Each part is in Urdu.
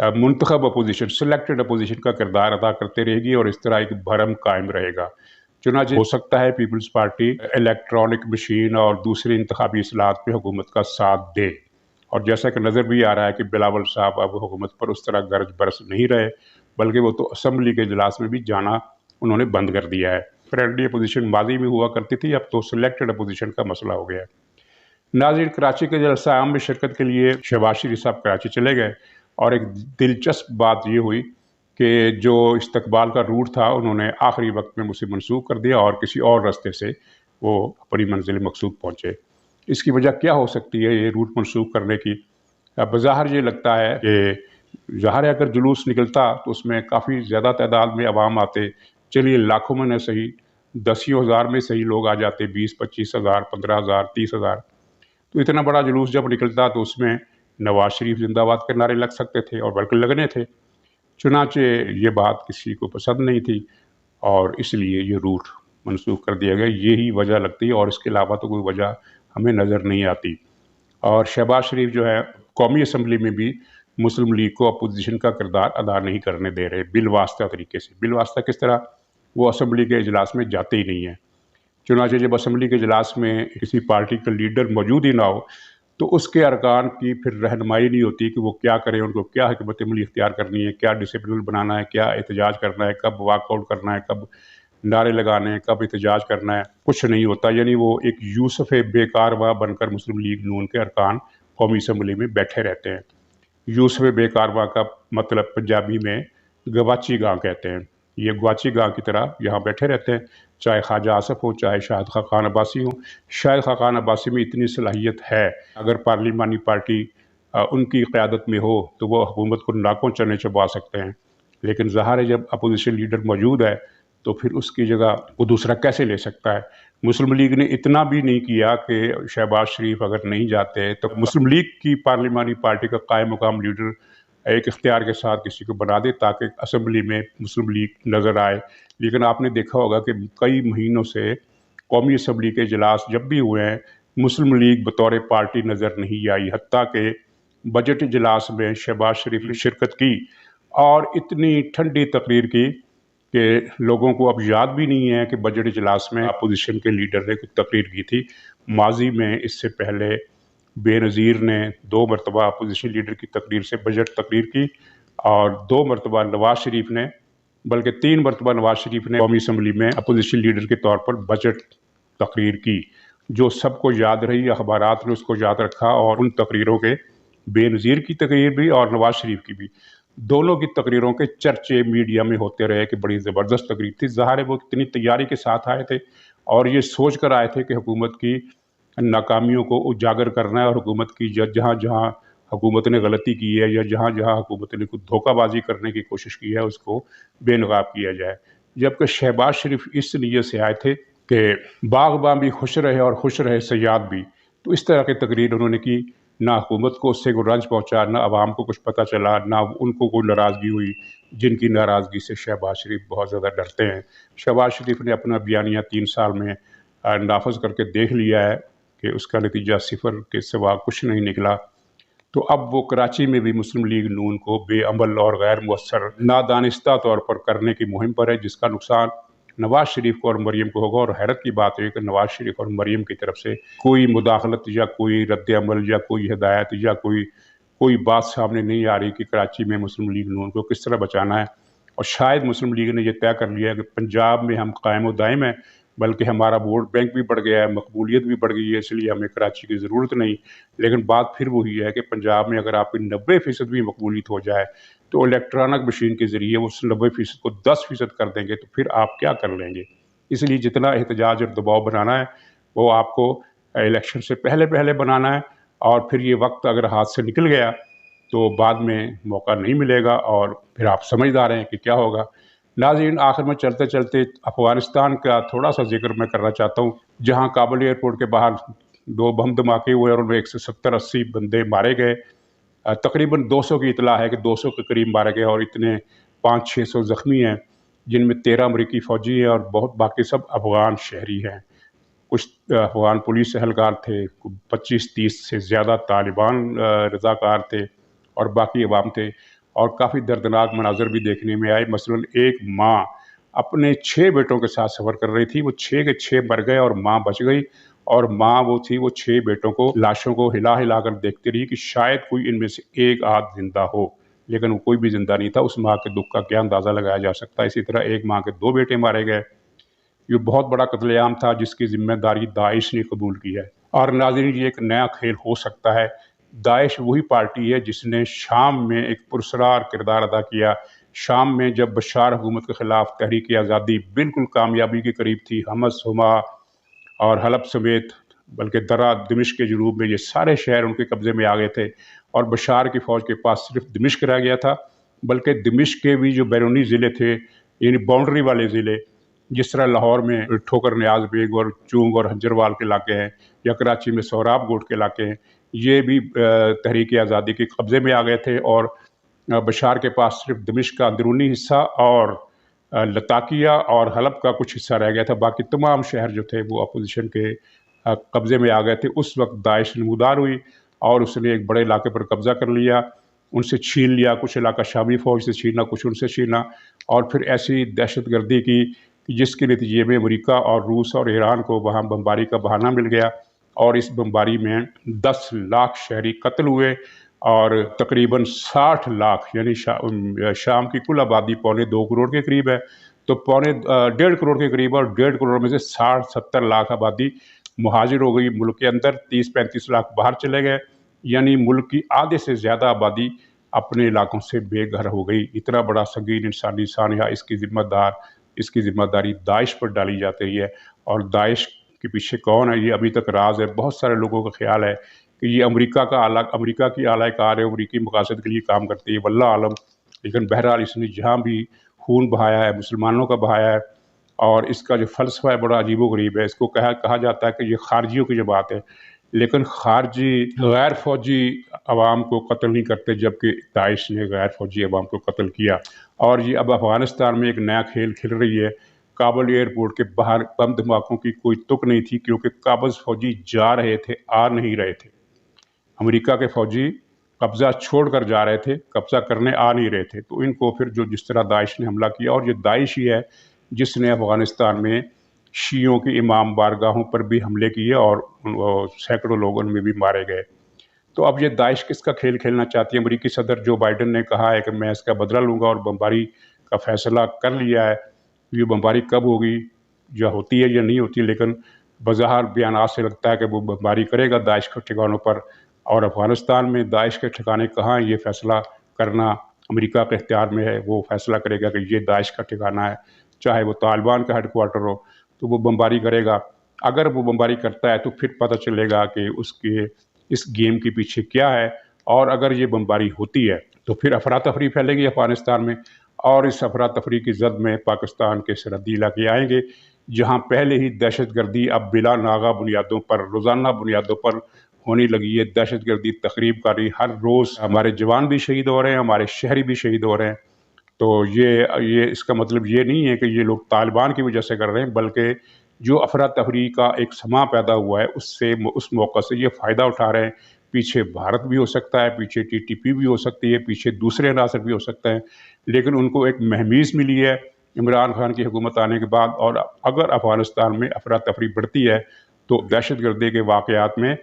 منتخب اپوزیشن، سلیکٹڈ اپوزیشن کا کردار ادا کرتے رہے گی اور اس طرح ایک بھرم قائم رہے گا۔ چنانچہ ہو سکتا ہے پیپلز پارٹی الیکٹرانک مشین اور دوسری انتخابی اصلاحات پہ حکومت کا ساتھ دے، اور جیسا کہ نظر بھی آ رہا ہے کہ بلاول صاحب اب حکومت پر اس طرح گرج برس نہیں رہے، بلکہ وہ تو اسمبلی کے اجلاس میں بھی جانا انہوں نے بند کر دیا ہے۔ فرینڈلی اپوزیشن ماضی میں ہوا کرتی تھی، اب تو سلیکٹڈ اپوزیشن کا مسئلہ ہو گیا ہے۔ ناظرین، کراچی کے جلسہ عام میں شرکت کے لیے شہباز شریف صاحب کراچی چلے گئے، اور ایک دلچسپ بات یہ ہوئی کہ جو استقبال کا روٹ تھا انہوں نے آخری وقت میں اسے منسوخ کر دیا اور کسی اور راستے سے وہ اپنی منزل مقصود پہنچے۔ اس کی وجہ کیا ہو سکتی ہے یہ روٹ منسوخ کرنے کی؟ بظاہر یہ لگتا ہے کہ ظاہر ہے اگر جلوس نکلتا تو اس میں کافی زیادہ تعداد میں عوام آتے، چلیے لاکھوں میں نہ صحیح، دسیوں ہزار میں صحیح لوگ آ جاتے، 20-25 ہزار، 15 ہزار، 30 ہزار، تو اتنا بڑا جلوس جب نکلتا تو اس میں نواز شریف زندہ باد کے نعرے لگ سکتے تھے، اور بلکہ لگنے تھے۔ چنانچہ یہ بات کسی کو پسند نہیں تھی اور اس لیے یہ روٹ منسوخ کر دیا گیا، یہی وجہ لگتی ہے، اور اس کے علاوہ تو کوئی وجہ ہمیں نظر نہیں آتی۔ اور شہباز شریف جو ہے قومی اسمبلی میں بھی مسلم لیگ کو اپوزیشن کا کردار ادا نہیں کرنے دے رہے، بالواسطہ طریقے سے۔ بالواسطہ کس طرح؟ وہ اسمبلی کے اجلاس میں جاتے ہی نہیں ہیں۔ چنانچہ جب اسمبلی کے اجلاس میں کسی پارٹی کا لیڈر موجود ہی نہ ہو تو اس کے ارکان کی پھر رہنمائی نہیں ہوتی کہ وہ کیا کریں، ان کو کیا حکمت عملی اختیار کرنی ہے، کیا ڈسپلن بنانا ہے، کیا احتجاج کرنا ہے، کب واک آؤٹ کرنا ہے، کب نعرے لگانے ہیں، کب احتجاج کرنا ہے، کچھ نہیں ہوتا۔ یعنی وہ ایک یوسف بے کارواں بن کر مسلم لیگ نون کے ارکان قومی اسمبلی میں بیٹھے رہتے ہیں۔ یوسف بے کارواں کا مطلب پنجابی میں گواچی گاں کہتے ہیں۔ یہ گواچی گاں کی طرح یہاں بیٹھے رہتے ہیں، چاہے خواجہ آصف ہو، چاہے شاہد خاقان عباسی ہوں۔ شاہد خاقان عباسی میں اتنی صلاحیت ہے، اگر پارلیمانی پارٹی ان کی قیادت میں ہو تو وہ حکومت کو ناکوں چنے چبا سکتے ہیں، لیکن ظاہر ہے جب اپوزیشن لیڈر موجود ہے تو پھر اس کی جگہ وہ دوسرا کیسے لے سکتا ہے؟ مسلم لیگ نے اتنا بھی نہیں کیا کہ شہباز شریف اگر نہیں جاتے تو مسلم لیگ کی پارلیمانی پارٹی کا قائم مقام لیڈر ایک اختیار کے ساتھ کسی کو بنا دے تاکہ اسمبلی میں مسلم لیگ نظر آئے۔ لیکن آپ نے دیکھا ہوگا کہ کئی مہینوں سے قومی اسمبلی کے اجلاس جب بھی ہوئے ہیں مسلم لیگ بطور پارٹی نظر نہیں آئی، حتیٰ کہ بجٹ اجلاس میں شہباز شریف نے شرکت کی اور اتنی ٹھنڈی تقریر کی کہ لوگوں کو اب یاد بھی نہیں ہے کہ بجٹ اجلاس میں اپوزیشن کے لیڈر نے کچھ تقریر کی تھی۔ ماضی میں اس سے پہلے بے نظیر نے 2 مرتبہ اپوزیشن لیڈر کی تقریر سے بجٹ تقریر کی، اور 2 مرتبہ نواز شریف نے، بلکہ 3 مرتبہ نواز شریف نے قومی اسمبلی میں اپوزیشن لیڈر کے طور پر بجٹ تقریر کی، جو سب کو یاد رہی، اخبارات نے اس کو یاد رکھا، اور ان تقریروں کے، بے نظیر کی تقریر بھی اور نواز شریف کی بھی، دونوں کی تقریروں کے چرچے میڈیا میں ہوتے رہے کہ بڑی زبردست تقریر تھی۔ ظاہر ہے وہ اتنی تیاری کے ساتھ آئے تھے اور یہ سوچ کر آئے تھے کہ حکومت کی ناکامیوں کو اجاگر کرنا ہے، اور حکومت کی جہاں جہاں حکومت نے غلطی کی ہے یا جہاں جہاں حکومت نے کچھ دھوکہ بازی کرنے کی کوشش کی ہے اس کو بے نقاب کیا جائے۔ جبکہ شہباز شریف اس نیت سے آئے تھے کہ باغباں بھی خوش رہے اور خوش رہے صیاد بھی، تو اس طرح کی تقریر انہوں نے کی۔ نہ حکومت کو اس سے کوئی رنج پہنچا، نہ عوام کو کچھ پتہ چلا، نہ ان کو کوئی ناراضگی ہوئی، جن کی ناراضگی سے شہباز شریف بہت زیادہ ڈرتے ہیں۔ شہباز شریف نے اپنا بیانیہ 3 سال میں نافذ کر کے دیکھ لیا ہے کہ اس کا نتیجہ صفر کے سوا کچھ نہیں نکلا۔ تو اب وہ کراچی میں بھی مسلم لیگ نون کو بے عمل اور غیر مؤثر نادانستہ طور پر کرنے کی مہم پر ہے، جس کا نقصان نواز شریف کو اور مریم کو ہوگا۔ اور حیرت کی بات ہے کہ نواز شریف اور مریم کی طرف سے کوئی مداخلت یا کوئی رد عمل یا کوئی ہدایت یا کوئی بات سامنے نہیں آ رہی کہ کراچی میں مسلم لیگ نون کو کس طرح بچانا ہے۔ اور شاید مسلم لیگ نے یہ طے کر لیا ہے کہ پنجاب میں ہم قائم و دائم ہیں، بلکہ ہمارا ووٹ بینک بھی بڑھ گیا ہے، مقبولیت بھی بڑھ گئی ہے، اس لیے ہمیں کراچی کی ضرورت نہیں۔ لیکن بات پھر وہی ہے کہ پنجاب میں اگر آپ کی 90% بھی مقبولیت ہو جائے تو الیکٹرانک مشین کے ذریعے اس 90% کو 10% کر دیں گے، تو پھر آپ کیا کر لیں گے؟ اس لیے جتنا احتجاج اور دباؤ بنانا ہے وہ آپ کو الیکشن سے پہلے بنانا ہے، اور پھر یہ وقت اگر ہاتھ سے نکل گیا تو بعد میں موقع نہیں ملے گا، اور پھر آپ سمجھدار ہیں کہ کیا ہوگا۔ ناظرین، آخر میں چلتے چلتے افغانستان کا تھوڑا سا ذکر میں کرنا چاہتا ہوں، جہاں کابل ایئرپورٹ کے باہر 2 بم دھماکے ہوئے اور ان میں 170-80 بندے مارے گئے۔ تقریباً 200 کی اطلاع ہے کہ 200 کے قریب مارے گئے اور اتنے 500-600 زخمی ہیں، جن میں 13 امریکی فوجی ہیں اور باقی سب افغان شہری ہیں۔ کچھ افغان پولیس اہلکار تھے، 25-30 سے زیادہ طالبان رضاکار تھے اور باقی عوام تھے۔ اور کافی دردناک مناظر بھی دیکھنے میں آئے۔ مثلاً ایک ماں اپنے 6 بیٹوں کے ساتھ سفر کر رہی تھی، وہ 6 کے 6 مر گئے اور ماں بچ گئی، اور ماں وہ تھی، وہ 6 بیٹوں کو لاشوں کو ہلا ہلا کر دیکھتی رہی کہ شاید کوئی ان میں سے ایک آدھ زندہ ہو، لیکن وہ کوئی بھی زندہ نہیں تھا۔ اس ماں کے دکھ کا کیا اندازہ لگایا جا سکتا ہے۔ اسی طرح ایک ماں کے 2 بیٹے مارے گئے۔ یہ بہت بڑا قتل عام تھا جس کی ذمہ داری داعش نے قبول کی ہے۔ اور ناظرین، یہ ایک نیا کھیل ہو سکتا ہے۔ داعش وہی پارٹی ہے جس نے شام میں ایک پرسرار کردار ادا کیا۔ شام میں جب بشار حکومت کے خلاف تحریک آزادی بالکل کامیابی کے قریب تھی، حمص، حما اور حلب سمیت، بلکہ درہ، دمشق کے جنوب میں یہ سارے شہر ان کے قبضے میں آ گئے تھے، اور بشار کی فوج کے پاس صرف دمشق رہ گیا تھا، بلکہ دمشق کے بھی جو بیرونی ضلع تھے، یعنی باؤنڈری والے ضلع، جس طرح لاہور میں ٹھوکر نیاز بیگ اور چونگ اور ہنجروال کے علاقے ہیں، یا کراچی میں سہراب گوٹ کے علاقے ہیں، یہ بھی تحریک آزادی کے قبضے میں آ گئے تھے، اور بشار کے پاس صرف دمشق کا اندرونی حصہ اور لتاکیہ اور حلب کا کچھ حصہ رہ گیا تھا۔ باقی تمام شہر جو تھے وہ اپوزیشن کے قبضے میں آ گئے تھے۔ اس وقت داعش نمودار ہوئی اور اس نے ایک بڑے علاقے پر قبضہ کر لیا، ان سے چھین لیا، کچھ علاقہ شامی فوج سے چھینا، کچھ ان سے چھینا، اور پھر ایسی دہشت گردی کی جس کے نتیجے میں امریکہ اور روس اور ایران کو وہاں بمباری کا بہانہ مل گیا، اور اس بمباری میں 10 لاکھ شہری قتل ہوئے، اور تقریباً 60 لاکھ، یعنی شام کی کل آبادی 2.25 کروڑ کے قریب ہے، تو 1.5 کروڑ کے قریب، اور 1.5 کروڑ میں سے 60-70 لاکھ آبادی مہاجر ہو گئی ملک کے اندر، 30-35 لاکھ باہر چلے گئے، یعنی ملک کی آدھے سے زیادہ آبادی اپنے علاقوں سے بے گھر ہو گئی۔ اتنا بڑا سنگین انسانی سانحہ، اس کی ذمہ داری داعش پر ڈالی جاتی رہی ہے، اور داعش کے پیچھے کون ہے یہ ابھی تک راز ہے۔ بہت سارے لوگوں کا خیال ہے کہ یہ امریکہ کی اعلی کار ہے، امریکی مقاصد کے لیے کام کرتی ہے، واللہ عالم، لیکن بہرحال اس نے جہاں بھی خون بہایا ہے، مسلمانوں کا بہایا ہے، اور اس کا جو فلسفہ ہے بڑا عجیب و غریب ہے۔ اس کو کہا جاتا ہے کہ یہ خارجیوں کی جماعت ہے، لیکن خارجی غیر فوجی عوام کو قتل نہیں کرتے، جبکہ داعش نے غیر فوجی عوام کو قتل کیا۔ اور یہ اب افغانستان میں ایک نیا کھیل کھل رہی ہے۔ کابل ایئرپورٹ کے باہر بم دھماکوں کی کوئی تک نہیں تھی، کیونکہ قابض فوجی جا رہے تھے، آ نہیں رہے تھے۔ امریکہ کے فوجی قبضہ چھوڑ کر جا رہے تھے، قبضہ کرنے آ نہیں رہے تھے، تو ان کو پھر جس طرح داعش نے حملہ کیا، اور یہ داعش ہی ہے جس نے افغانستان میں شیعوں کی امام بارگاہوں پر بھی حملے کیے، اور سینکڑوں لوگ ان میں بھی مارے گئے۔ تو اب یہ داعش کس کا کھیل کھیلنا چاہتی ہے؟ امریکی صدر جو بائیڈن نے کہا ہے کہ میں اس کا بدلہ لوں گا اور بمباری کا فیصلہ کر لیا ہے۔ یہ بمباری کب ہوگی، یا ہوتی ہے یا نہیں ہوتی، لیکن بظاہر بیانات سے لگتا ہے کہ وہ بمباری کرے گا داعش کے ٹھکانوں پر، اور افغانستان میں داعش کے ٹھکانے کہاں، یہ فیصلہ کرنا امریکہ کے اختیار میں ہے۔ وہ فیصلہ کرے گا کہ یہ داعش کا ٹھکانہ ہے، چاہے وہ طالبان کا ہیڈ کوارٹر ہو، تو وہ بمباری کرے گا۔ اگر وہ بمباری کرتا ہے تو پھر پتہ چلے گا کہ اس گیم کے پیچھے کیا ہے، اور اگر یہ بمباری ہوتی ہے تو پھر افراتفری پھیلے گی افغانستان میں، اور اس افراتفری کی زد میں پاکستان کے سرحدی علاقے آئیں گے، جہاں پہلے ہی دہشت گردی اب بلا ناغہ بنیادوں پر، روزانہ بنیادوں پر ہونے لگی ہے۔ دہشت گردی تقریب کاری ہر روز، ہمارے جوان بھی شہید ہو رہے ہیں، ہمارے شہری بھی شہید ہو رہے ہیں۔ تو یہ اس کا مطلب یہ نہیں ہے کہ یہ لوگ طالبان کی وجہ سے کر رہے ہیں، بلکہ جو افراتفری کا ایک سما پیدا ہوا ہے اس موقع سے یہ فائدہ اٹھا رہے ہیں۔ پیچھے بھارت بھی ہو سکتا ہے، پیچھے TTP بھی ہو سکتی ہے، پیچھے دوسرے عناصر بھی ہو سکتے ہیں، لیکن ان کو ایک مہمیز ملی ہے عمران خان کی حکومت آنے کے بعد، اور اگر افغانستان میں افراتفری بڑھتی ہے تو دہشت گردی کے واقعات میں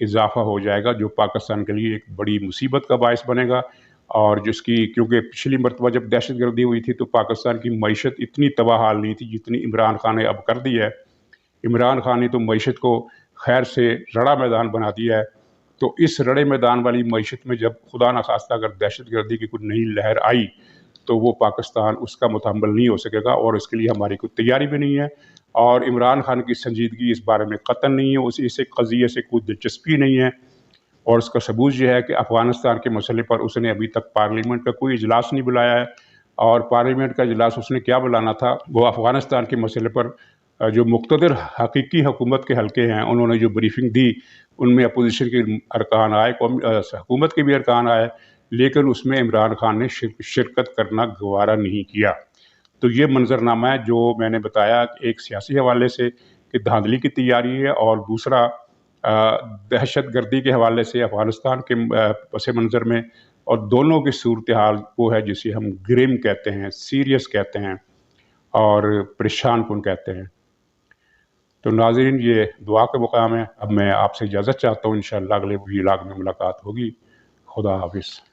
اضافہ ہو جائے گا، جو پاکستان کے لیے ایک بڑی مصیبت کا باعث بنے گا۔ اور کیونکہ پچھلی مرتبہ جب دہشت گردی ہوئی تھی تو پاکستان کی معیشت اتنی تباہ حال نہیں تھی جتنی عمران خان نے اب کر دی ہے۔ عمران خان نے تو معیشت کو خیر سے رڑا میدان بنا دیا ہے، تو اس رڑے میدان والی معیشت میں جب خدا نخواستہ اگر دہشت گردی کی کوئی نئی لہر آئی تو وہ پاکستان اس کا متحمل نہیں ہو سکے گا، اور اس کے لیے ہماری کوئی تیاری بھی نہیں ہے، اور عمران خان کی سنجیدگی اس بارے میں قطعاً نہیں ہے، اس قضیے سے کوئی دلچسپی نہیں ہے۔ اور اس کا ثبوت یہ ہے کہ افغانستان کے مسئلے پر اس نے ابھی تک پارلیمنٹ کا کوئی اجلاس نہیں بلایا ہے، اور پارلیمنٹ کا اجلاس اس نے کیا بلانا تھا، وہ افغانستان کے مسئلے پر جو مقتدر حقیقی حکومت کے حلقے ہیں انہوں نے جو بریفنگ دی، ان میں اپوزیشن کے ارکان آئے، حکومت کے بھی ارکان آئے، لیکن اس میں عمران خان نے شرکت کرنا گوارا نہیں کیا۔ تو یہ منظرنامہ ہے جو میں نے بتایا، ایک سیاسی حوالے سے کہ دھاندلی کی تیاری ہے، اور دوسرا دہشت گردی کے حوالے سے افغانستان کے پس منظر میں اور دونوں کی صورتحال وہ ہے جسے ہم گرم کہتے ہیں، سیریس کہتے ہیں اور پریشان کن کہتے ہیں۔ تو ناظرین، یہ دعا کا مقام ہے۔ اب میں آپ سے اجازت چاہتا ہوں، انشاءاللہ اگلے ولاگ میں ملاقات ہوگی۔ خدا حافظ۔